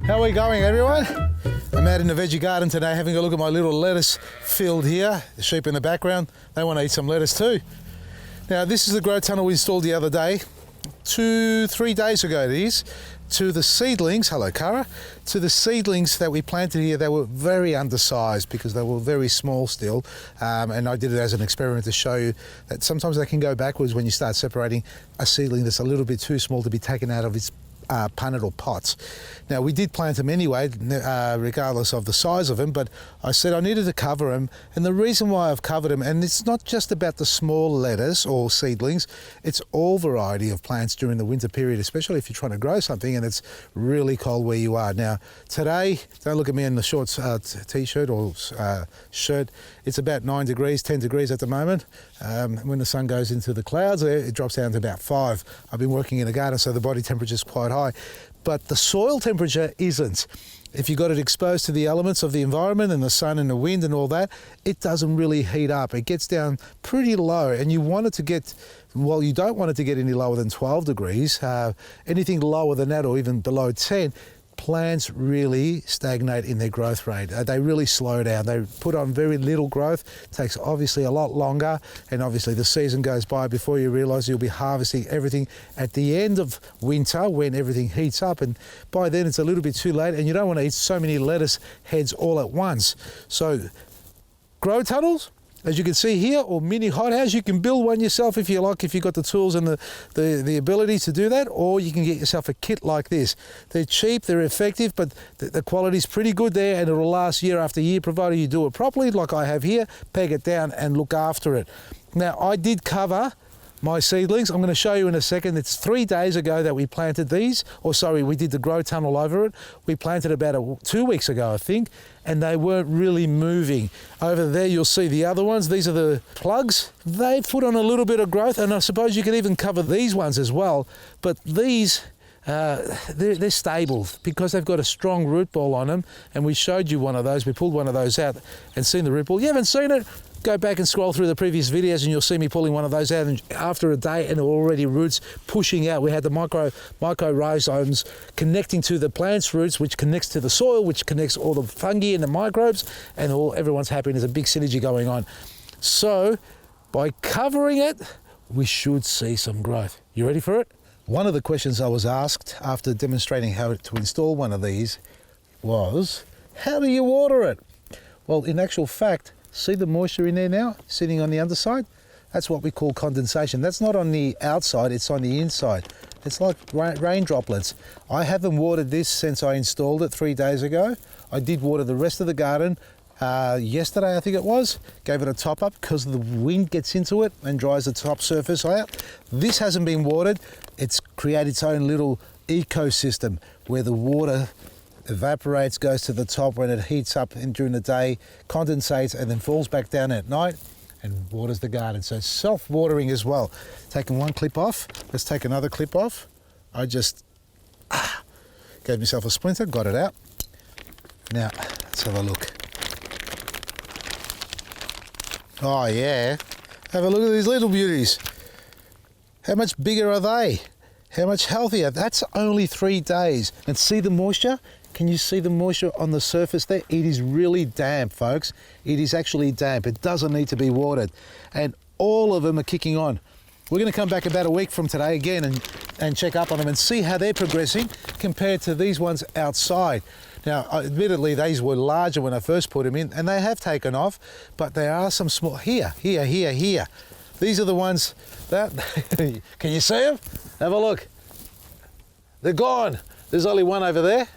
How are we going, everyone? I'm out in the veggie garden today having a look at my little lettuce field here. The sheep in the background, they want to eat some lettuce too. Now, this is the grow tunnel we installed the other day, 2-3 days ago it is, to the seedlings, hello Cara, to the seedlings that we planted here. They were very undersized because they were very small still, and I did it as an experiment to show you that sometimes they can go backwards when you start separating a seedling that's a little bit too small to be taken out of its punnet or pots. Now, we did plant them anyway, regardless of the size of them, but I said I needed to cover them, and the reason why I've covered them, and it's not just about the small lettuce or seedlings, it's all variety of plants during the winter period, especially if you're trying to grow something and it's really cold where you are. Now, today, don't look at me in the short t-shirt or shirt, it's about 9 degrees, 10 degrees at the moment. When the sun goes into the clouds, it drops down to about 5. I've been working in a garden, so the body temperature is quite high, but the soil temperature isn't. If you got it exposed to the elements of the environment and the sun and the wind and all that, it doesn't really heat up. It gets down pretty low, and you want it to get, well, you don't want it to get any lower than 12 degrees. Anything lower than that or even below 10, plants really stagnate in their growth rate. They really slow down. They put on very little growth. It takes obviously a lot longer, and obviously the season goes by before you realise you'll be harvesting everything at the end of winter when everything heats up, and by then it's a little bit too late, and you don't want to eat so many lettuce heads all at once. So grow tunnels, as you can see here, or mini hothouse, you can build one yourself if you like, if you've got the tools and the ability to do that, or you can get yourself a kit like this. They're cheap, they're effective, but the quality's pretty good there, and it'll last year after year, provided you do it properly, like I have here, peg it down and look after it. Now, I did cover my seedlings. I'm going to show you in a second. It's 3 days ago that we planted these, or sorry, we did the grow tunnel over it. We planted about 2 weeks ago, I think, and they weren't really moving. Over there, you'll see the other ones. These are the plugs. They've put on a little bit of growth, and I suppose you could even cover these ones as well, but these, they're stable because they've got a strong root ball on them, and we showed you one of those. We pulled one of those out and seen the root ball. You haven't seen it? Go back and scroll through the previous videos and you'll see me pulling one of those out, and after a day and already roots pushing out. We had the mycorrhizomes connecting to the plant's roots, which connects to the soil, which connects all the fungi and the microbes, and everyone's happy, and there's a big synergy going on. So by covering it, we should see some growth. You ready for it? One of the questions I was asked after demonstrating how to install one of these was, how do you water it? Well, in actual fact, see the moisture in there now, sitting on the underside? That's what we call condensation. That's not on the outside, it's on the inside. It's like rain droplets. I haven't watered this since I installed it 3 days ago. I did water the rest of the garden yesterday, I think it was. Gave it a top up because the wind gets into it and dries the top surface out. This hasn't been watered. It's created its own little ecosystem where the water evaporates, goes to the top when it heats up during the day, condensates, and then falls back down at night and waters the garden. So self-watering as well. Taking one clip off, let's take another clip off. I just gave myself a splinter, got it out. Now, let's have a look. Oh yeah, have a look at these little beauties. How much bigger are they? How much healthier? That's only 3 days. And see the moisture? Can you see the moisture on the surface there? It is really damp, folks. It is actually damp. It doesn't need to be watered. And all of them are kicking on. We're going to come back about a week from today again and check up on them and see how they're progressing compared to these ones outside. Now, admittedly, these were larger when I first put them in, and they have taken off, but there are some small, here. These are the ones that, can you see them? Have a look. They're gone. There's only one over there,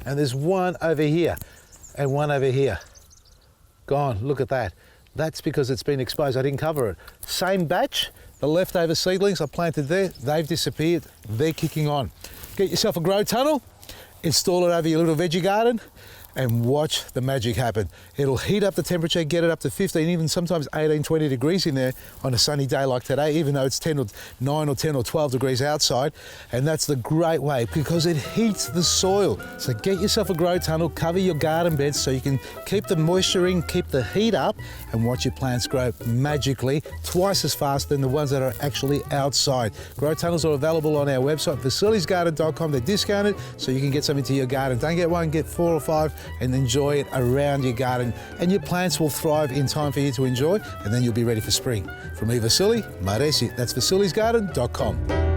and there's one over here, and one over here. Gone, look at that. That's because it's been exposed, I didn't cover it. Same batch, the leftover seedlings I planted there, they've disappeared, they're kicking on. Get yourself a grow tunnel, install it over your little veggie garden, and watch the magic happen. It'll heat up the temperature, get it up to 15, even sometimes 18, 20 degrees in there on a sunny day like today, even though it's 10 or 9 or 10 or 12 degrees outside. And that's the great way because it heats the soil. So get yourself a grow tunnel, cover your garden beds so you can keep the moisture in, keep the heat up, and watch your plants grow magically twice as fast than the ones that are actually outside. Grow tunnels are available on our website, facilitiesgarden.com. They're discounted so you can get something to your garden. Don't get one, get 4 or 5 and enjoy it around your garden. And your plants will thrive in time for you to enjoy, and then you'll be ready for spring. From me, Vasili, Maresi, that's facilitiesgarden.com.